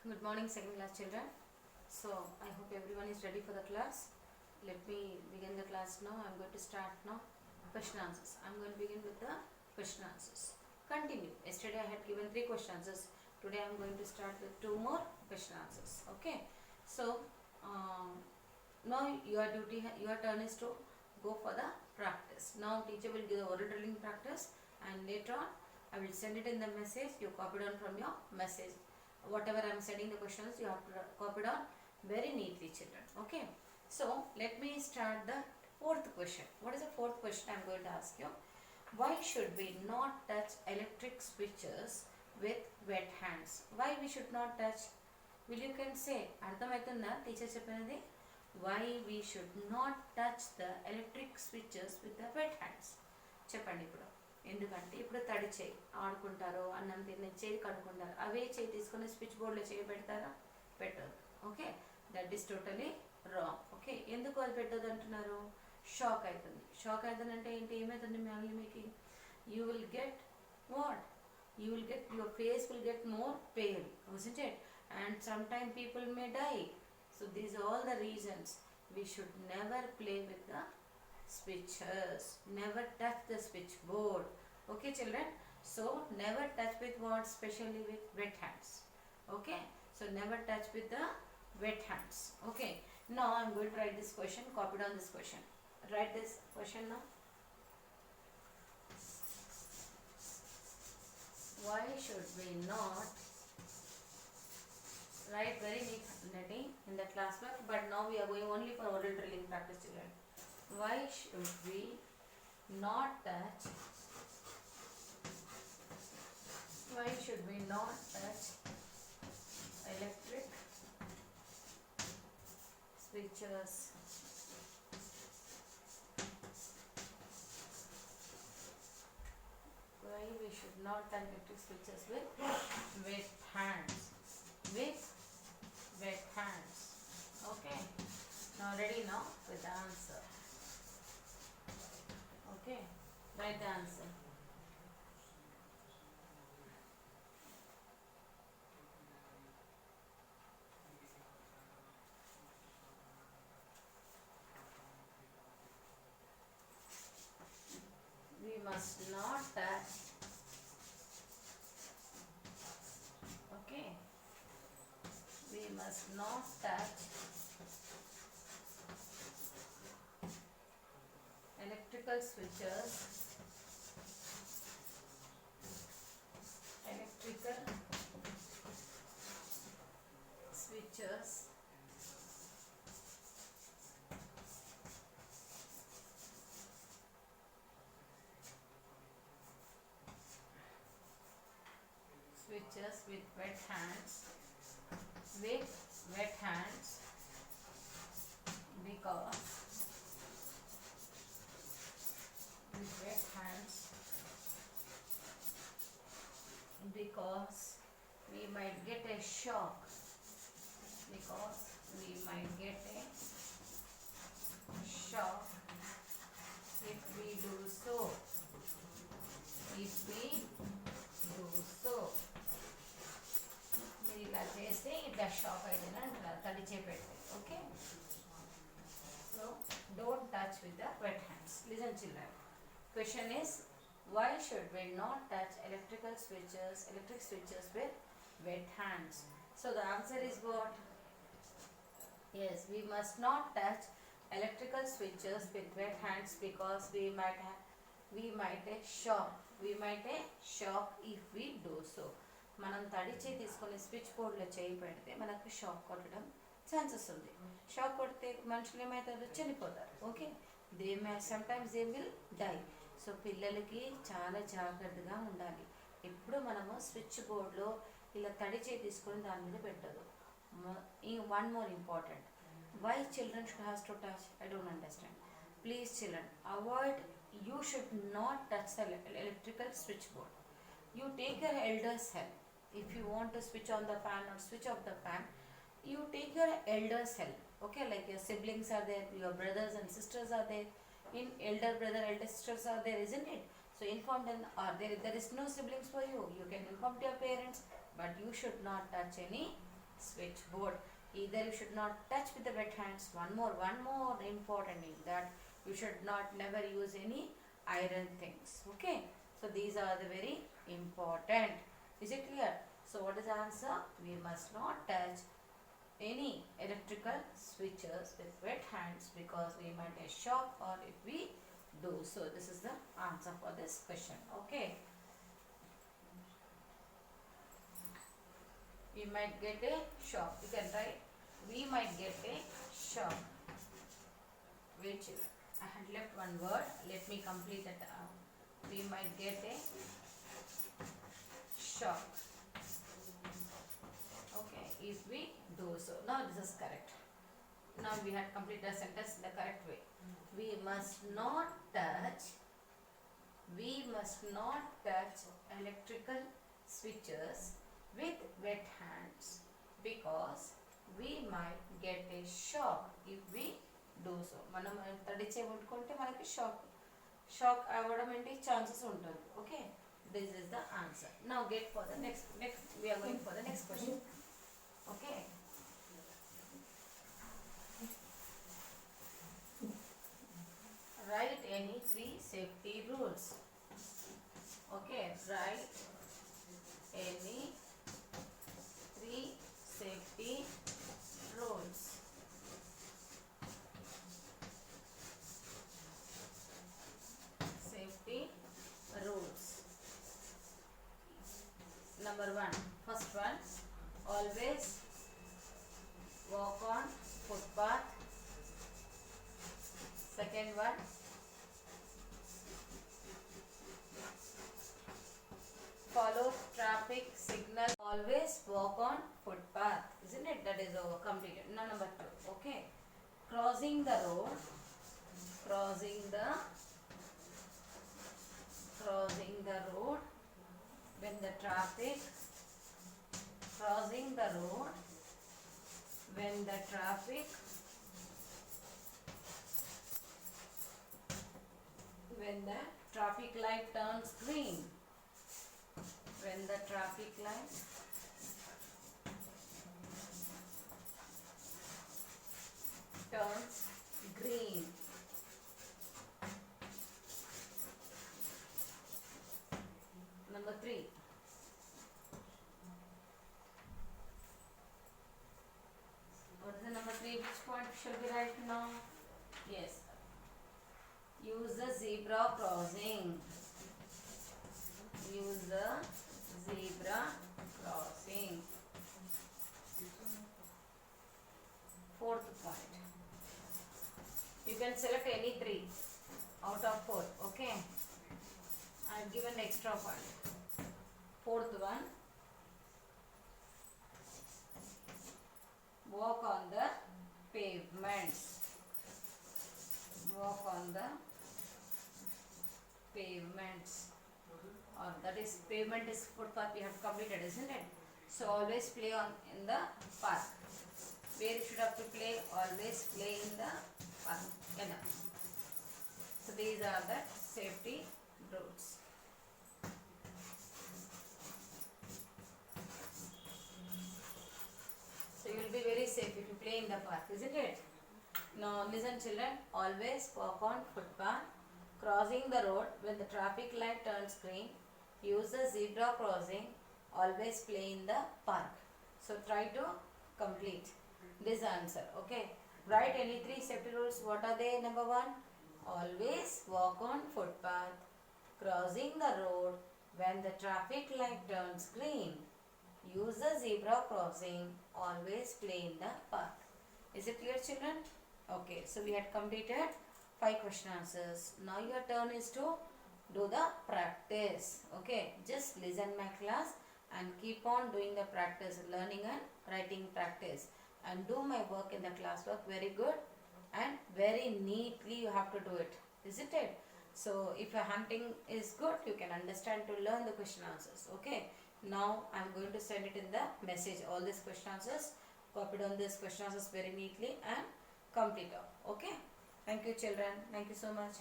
Good morning, second class children. So, I hope everyone is ready for the class. Let me begin the class now. I am going to start now. Question answers. I am going to begin with the question answers. Continue. Yesterday I had given 3 question answers. Today I am going to start with 2 more question answers. Okay. So, now your turn is to go for the practice. Now teacher will give the oral drilling practice, and later on I will send it in the message. You copy down from your message. Whatever I am sending the questions, you have to copy down very neatly, children. Okay. So let me start the fourth question. What is the fourth question I am going to ask you? Why should we not touch electric switches with wet hands? Why we should not touch? Will you can say అర్థమవుతుందా teacher చెప్పినది? Why we should not touch the electric switches with the wet hands? చెప్పండి ఇప్పుడు. ఎందుకంటే ఇప్పుడు తడి చేయి ఆడుకుంటారు, అన్నం తినే చేయి కడుక్కుంటారు, అవే చేయి తీసుకొని స్విచ్ బోర్డులో చేయి పెడతారా? పెట్టదు. Okay, that is totally wrong. Okay, ఎందుకు అది పెట్టదు అంటున్నారు? షాక్ అవుతుంది. షాక్ అవుతుందంటే ఏంటి, ఏమవుతుంది మళ్ళీ మీకు? You will get what? You will get, your face will get more pale, isn't it? And sometimes people may die. So these are all the reasons we should never play with the switches, never touch the switchboard. Okay children, so never touch with what? Especially with wet hands. Okay, so never touch with the wet hands. Okay, now I am going to write this question. Copy down this question. Write this question now. Why should we not write very neat handwriting in the classwork, but now we are going only for oral drilling practice, children. Why should we not touch? Why should we not touch electric switches? Why we should not touch electric switches with wet hands? With wet hands. Okay, now ready now with the answer. Okay, write the answer. We must not touch. Okay, we must not touch electrical switches, switches with wet hands, because with wet hands, because we might get a shock, if we do so. మీరు ఇలా చేస్తే ఇట్లా shock అయిందని అంటున్నారు, తడి చేపెడితే. Okay, so don't touch with the wet hands. Listen children, question is why should we not touch electric switches with wet hands? So the answer is what? Yes, we must not touch electrical switches with wet hands because we might a shock if we do so. మనం తడి చేయి తీసుకొని switch బోర్డులో చేయి పెడితే మనకు shock కొట్టడం chances ఉంది. షాక్ కొడితే మనుషులు ఏమవుతారు? చనిపోతారు. Okay, sometimes they will die. So పిల్లలకి చాలా జాగ్రత్తగా ఉండాలి. ఎప్పుడు మనము స్విచ్ బోర్డులో ఇలా తడి చేయి తీసుకొని దాని మీద పెట్టదు. One more important, why children should have to touch? I don't understand. Please children, avoid, you should not touch the electrical switchboard. You take your elder's help. If you want to switch on the fan or switch off the fan, you take your elder's help. Okay, like your siblings are there, your brothers and sisters are there, in elder brother, elder sisters are there, isn't it? So inform them, or there is no siblings for you, you can inform to your parents, but you should not touch any switchboard. Either you should not touch with the wet hands. One more important thing, that you should not never use any iron things. Okay, so these are the very important. Is it clear? So what is the answer? We must not touch any electrical switches with wet hands because we might get shock, or if we do. So this is the answer for this question. Okay, we might get a shock. You can write, we might get a shock. Which I had left one word. Let me complete it. We might get a shock. Okay, if we do so. Now this is correct. Now we have completed the sentence in the correct way. We must not touch electrical switches with wet hands because we might get a shock if we do so. మనం తడిచే ముట్టుకుంటే మనకి shock అవ్వడం ఏంటి chances ఉంటుంది. Okay, this is the answer. Now get for the next we are going for the next question. Okay, write any 3 safety rules. Okay, write any 3 safety rules. Safety rules. Number 1, first one, always walk on footpath. Second one, follow traffic signal. Always walk on footpath, isn't it? That is completed. Now number 2. Okay, crossing the road when the traffic when the traffic light turns green. When the traffic light turns green. Number 3. What is the number 3? Which point shall we write now? Yes. Use the zebra crossing. Use the zebra crossing. Fourth point. You can select any 3 out of 4. Okay, I have given extra point. Fourth one, walk on the pavements. Walk on the pavements, or that is pavement is footpath we have completed, isn't it? So always play on in the park. Where you should have to play? Always play in the park. Enough. So these are the safety rules. So you will be very safe if you play in the park, isn't it? Now listen children, always walk on footpath. Crossing the road when the traffic light turns green. Use the zebra crossing. Always play in the park. So try to complete this answer. Okay, write any 3 safety rules. What are they? Number 1, always walk on footpath. Crossing the road when the traffic light turns green. Use the zebra crossing. Always play in the park. Is it clear children? Okay, so we had completed 5 question answers. Now your turn is to do the practice. Okay, just listen my class and keep on doing the practice, learning and writing practice, and do my work in the classwork very good and very neatly. You have to do it, isn't it? So if your hunting is good, you can understand to learn the question answers. Okay, now I am going to send it in the message, all these question answers. Copy down these question answers very neatly and complete up. Okay, thank you children, thank you so much.